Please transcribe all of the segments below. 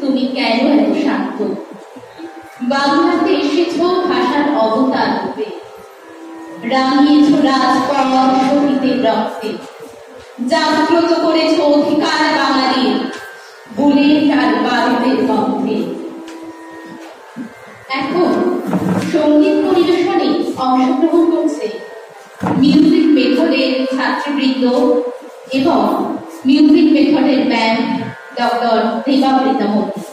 তুমি কেন এত শান্ত? বাংলাতে এসেছো ভাষার অবতার রূপে, রাঙিয়েছ রাজপথ শহীদের রক্তে, জাগ্রত করেছ অধিকার বাঙালির বুলেট আর বারুদের গন্ধে। এখন সঙ্গীত পরিবেশনে অংশগ্রহণ করছে মিউজিক মেথডের ছাত্রবৃন্দ এবং মিউজিক মেথডের ব্যান্ড ডক্টর দেবাবৃতা মল্লিক।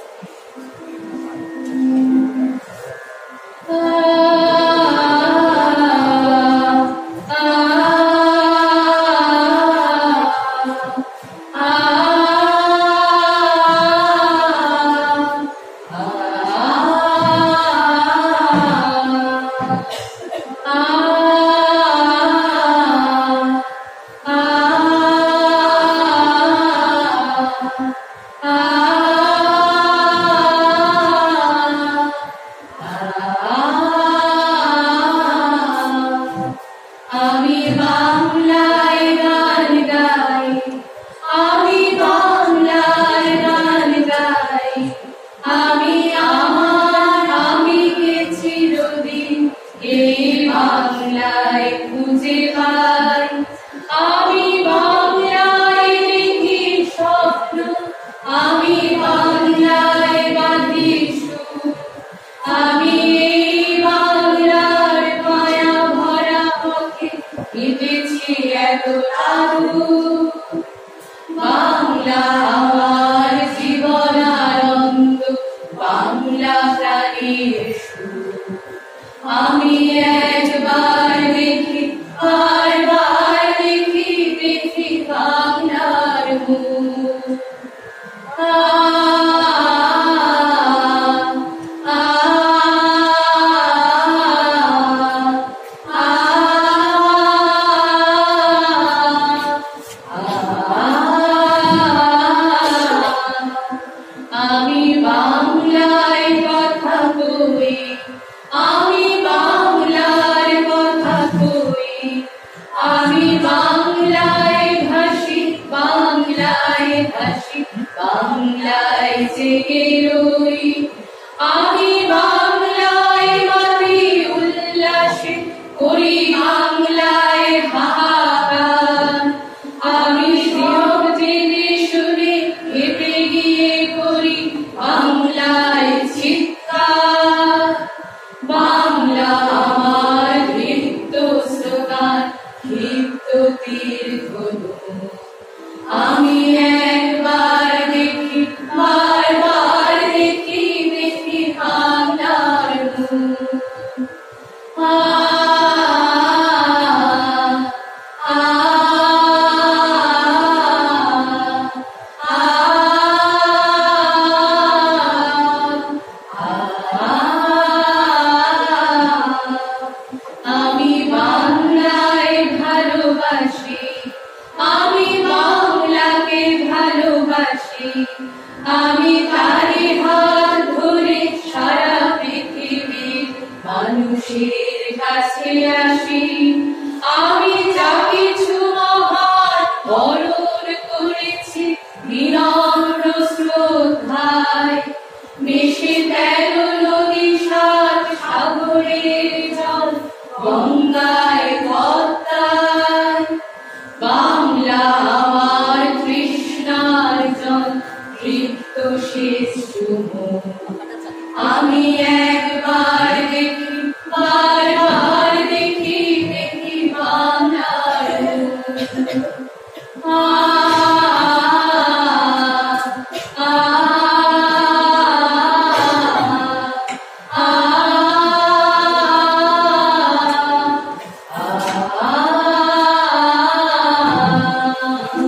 Om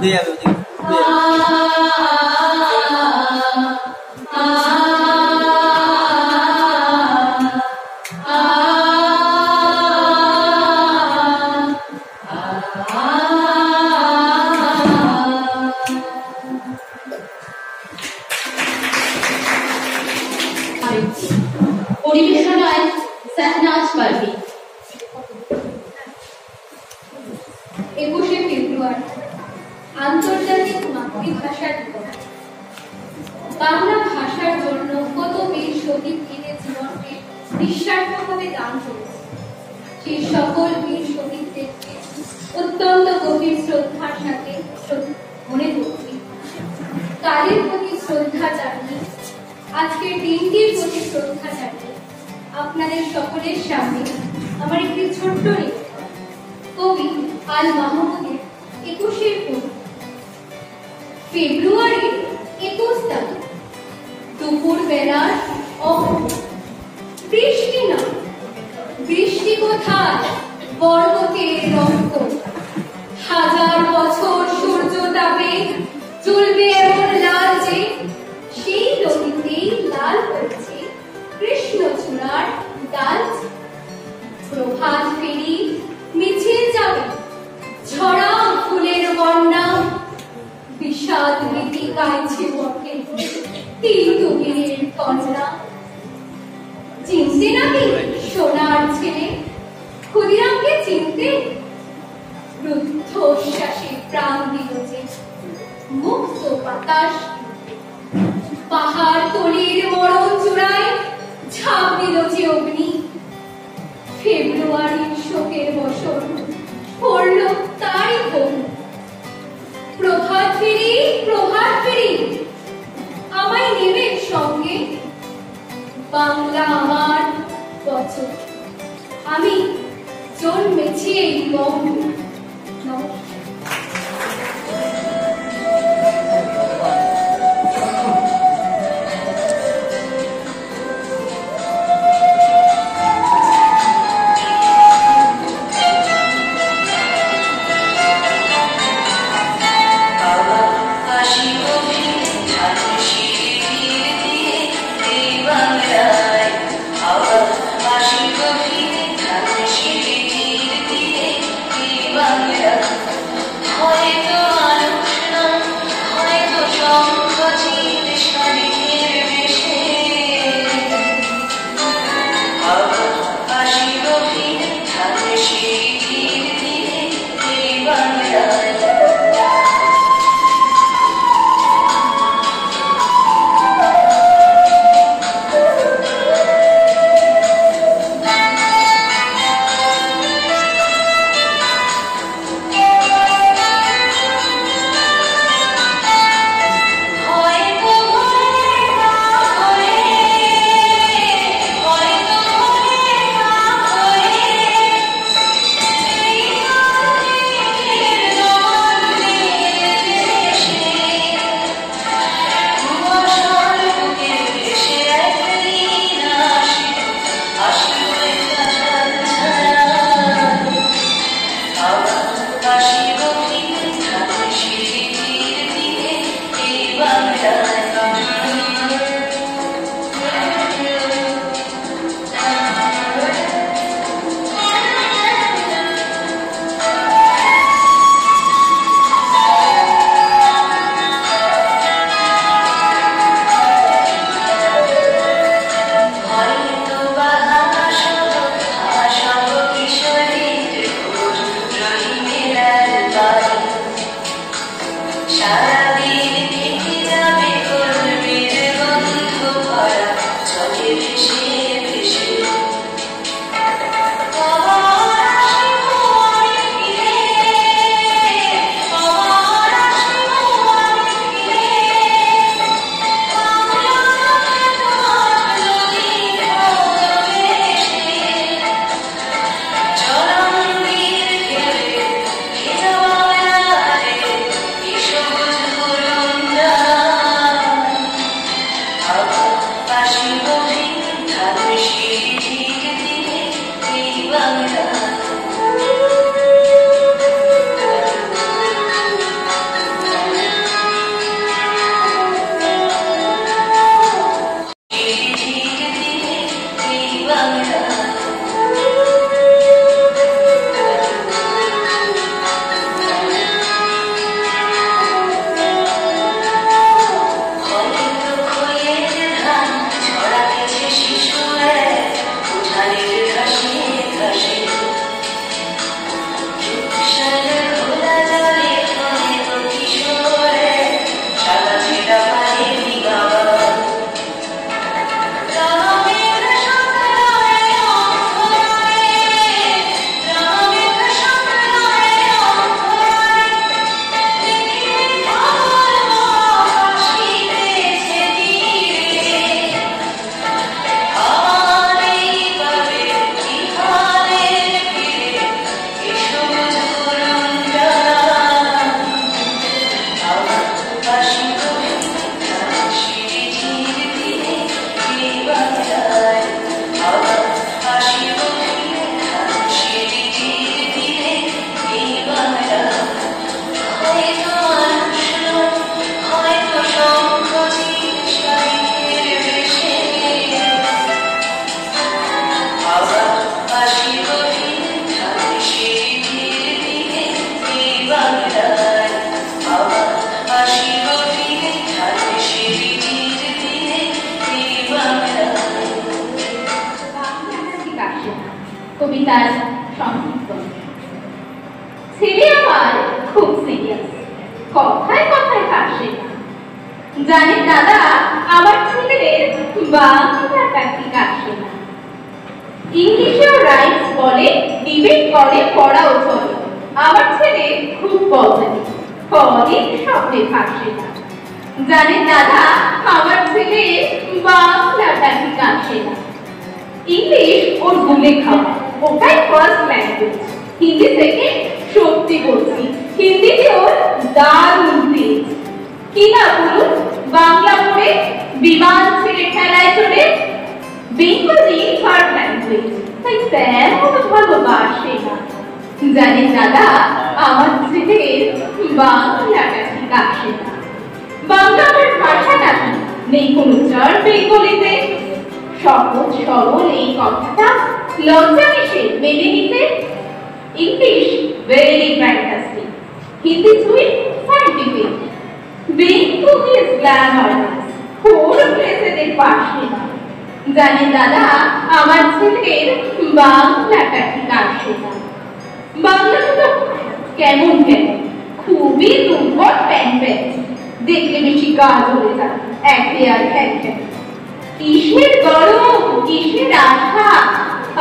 উঠে যাবে ওদিকে। পরিবেশনায় শাহনাজ পারভীন। 21শে ফেব্রুয়ারি আন্তর্জাতিক মাতৃভাষা দিবস। বাংলা ভাষার জন্য কত বীর শহীদ নিজের জীবনকে নিঃস্বার্থভাবে দান করেছে। সেই সকল বীর শহীদদেরকে অত্যন্ত গভীর শ্রদ্ধার সাথে মনে করছি। তাদের প্রতি শ্রদ্ধা জানিয়ে, আজকের দিনটির প্রতি শ্রদ্ধা জানিয়ে আপনাদের সকলের সামনে আমার একটি ছোট্ট নিবেদন। কবি আল মাহমুদের 21শে ফেব্রুয়ারি 21 তারিখ দুপুর বেলার বৃষ্টি না, বৃষ্টি কোথায়, বরবতের রক্ত। হাজার বছর সূর্য তাপে জ্বলবে এমন লাল যে সেই নদীতেই লাল হয়েছে কৃষ্ণচূড়ার ডাল। প্রভাত ফেরি মিছিল যাবে, ছড়া ফুলের বন্যা। বিষাদ রীতি গাইছে বটে তিতুমিরের কন্যা। চিনতে নাকি সোনার ছেলে, ক্ষুদিরামকে চিনতে? রুদ্ধ শ্বাসে প্রাণ দিল যে মুক্ত বাতাস। পাহাড় তলির মরণ চূড়ায় ঝাঁপ দিল যে অগ্নি। ফেব্রুয়ারির শোকের বসন পড়ল তারই ঘুম। প্রভাত ফেরি, প্রভাত ফেরি, আমায় নেবে সঙ্গে। বাংলা আমার বছর, আমি জন্মেছি এই বঙ্গে। নমস্কার। সংকীর্তন। ছেলে আমার খুব সিরিয়াস, কথায় কথায় হাসে না। জানেন দাদা, আমার ছেলের বাংলাটা ঠিক আসে না। ইংলিশেও রাইটস বলে, ডিবেট করে, পড়াও চলে। আমার ছেলে খুব পজিটিভ, অনেক শব্দে ভাসে না। জানেন দাদা, আমার ছেলে বাংলাটা ঠিক আসে না। ইংলিশ ওর গুলে খাওয়া, ওটাই ফার্স্ট ল্যাঙ্গুয়েজ। হিন্দি থেকে সত্যি বলছি, হিন্দিতে ওর দারুণ তেজ। কি না বলুন, বাংলা পড়ে বিমান ছেড়ে খেলায় চড়ে। বেঙ্গলি থার্ড ল্যাঙ্গুয়েজ, তাই তেমন ভালোবাসে না। জানেন দাদা, আমার ছেলের বাংলাটা ঠিক আসে না। বাংলা আমার ভাষা নাকি, নেই কোনো চার বেঙ্গলিতে। সহজ সরল এই কথাটা লজ্জা কিসে মেনে নিতে। English very fantastic, Hindi sweet scientific, Bengali is glamorous, ওর প্রেসেদের পাশে না। জানেন দাদা, আমার ছেলের বাংলাটা ঠিক আসে না। বাংলাটা তো কেমন কেমন, খুবই দুর্বল প্যান প্যান, দেখলে বেশি গা ধরে যায়, একে আর একে। কিসের গরম, কিসের আশা,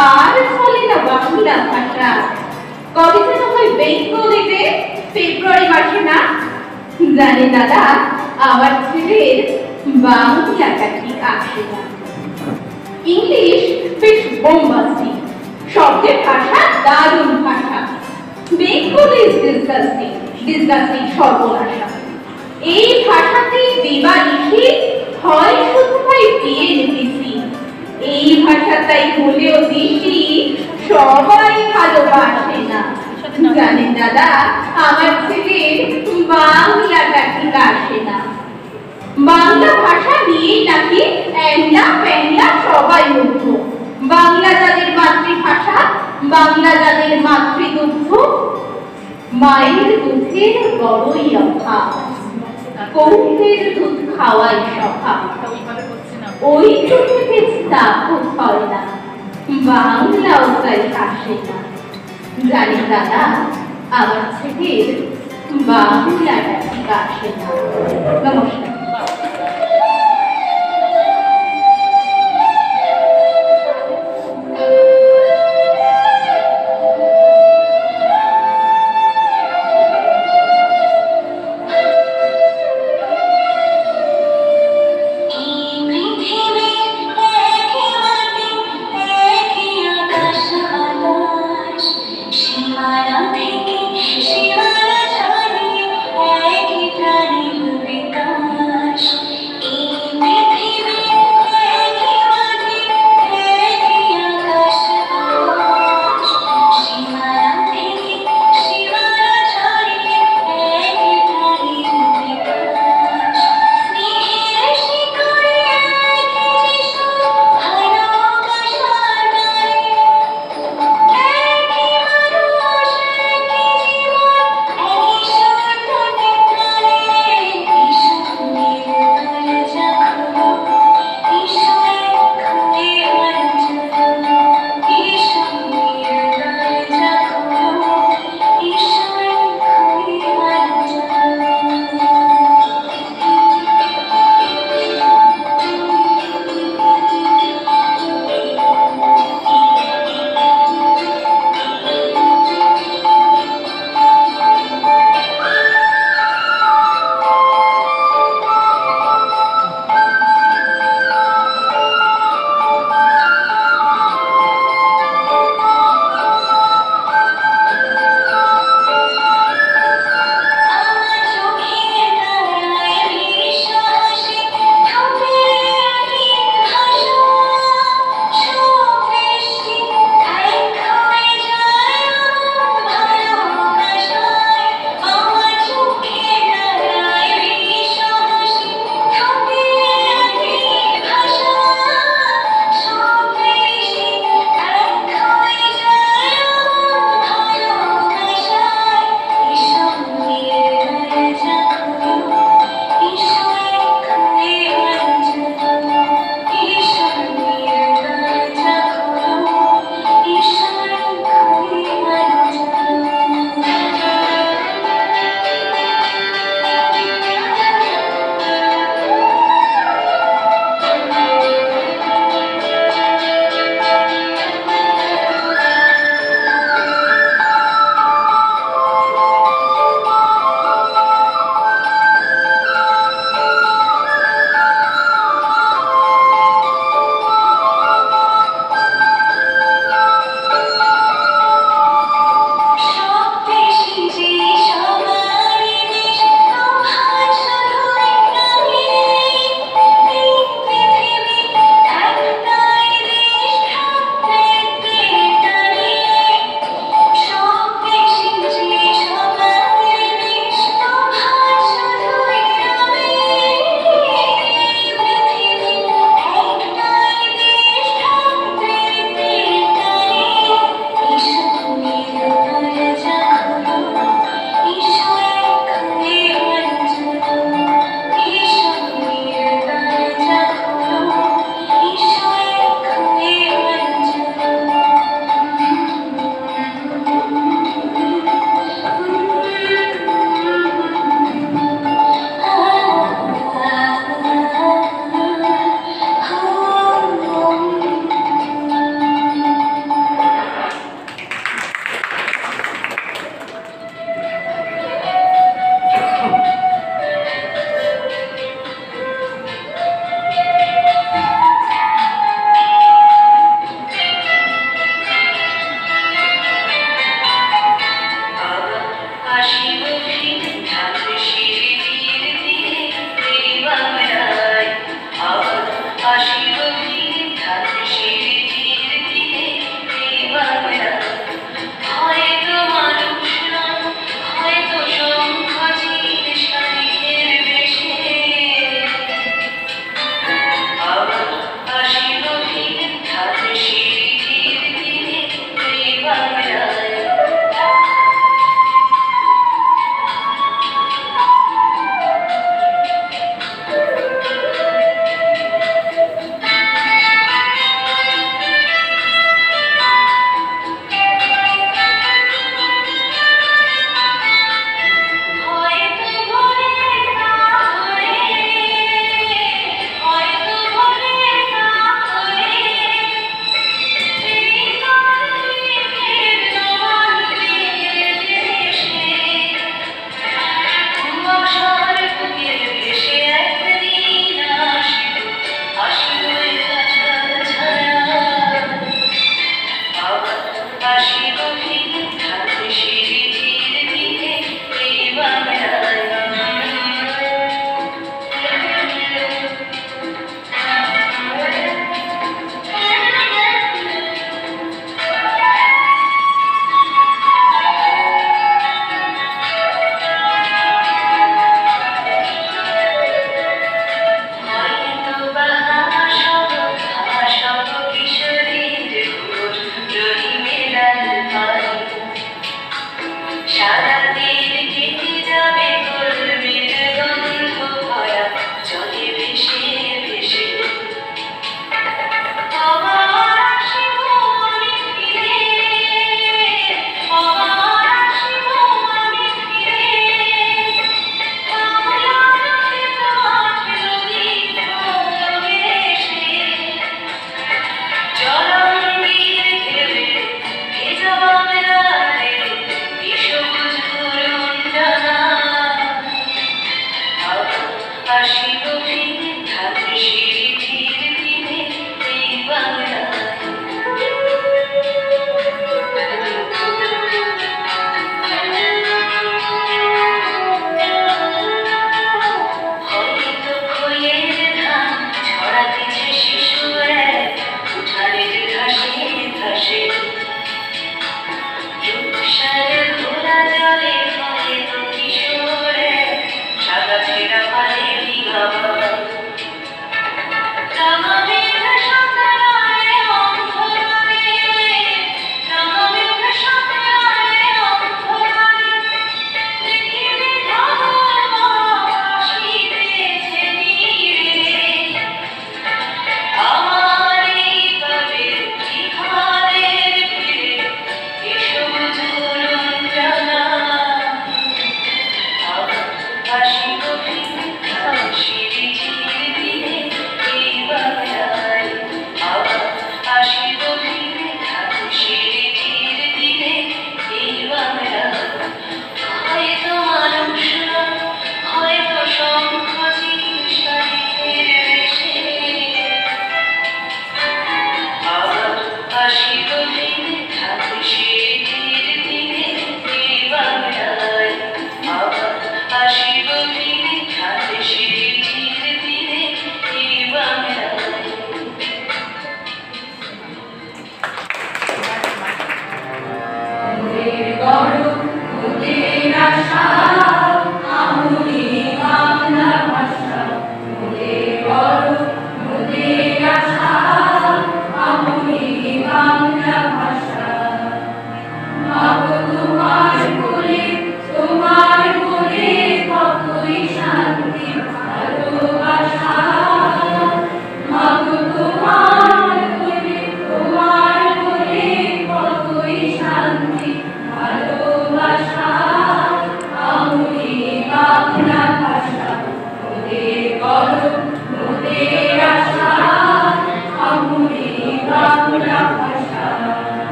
আর চলে না বাংলা ভাষা। কবে যেন হয় বেঙ্গলিতে ফেব্রুয়ারি মাসে না। জানে দাদা, আমার ছেলের বাংলাটা ঠিক আসে না। ইংলিশ বেশ বোম্বাস্টিক, শব্দের ভাষা দারুণ ভাষা। বেঙ্গলি ইজ ডিসগাস্টিং, ডিসগাস্টিং সর্বনাশা। এই ভাষাতে দিবানিশি হয় শুধু হয় বিএনপিসি। এই ভাষাটাই হলেও দিশি, সবাই ভালোবাসে না। জানেন দাদা, আমার ছেলের বাংলাটা ঠিক আসে না। বাংলা ভাষা নিয়ে নাকি এংলা প্যাংলা সবাই মুগ্ধ। বাংলা যাদের মাতৃভাষা, বাংলা যাদের মাতৃদুগ্ধ, মায়ের দুধের বড়ই অভাব, কৌটের দুধ খাওয়াই স্বভাব। ওই চোখে তাপও হয় না, বাংলাও তাই আসে না। জানি দাদা, আমার ছেলের বাংলাটা ঠিক আসে না। নমস্কার। সীমানা থেকে সীমানা ছাড়িয়ে একই প্রাণীর বিকাশ।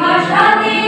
ভাষাতে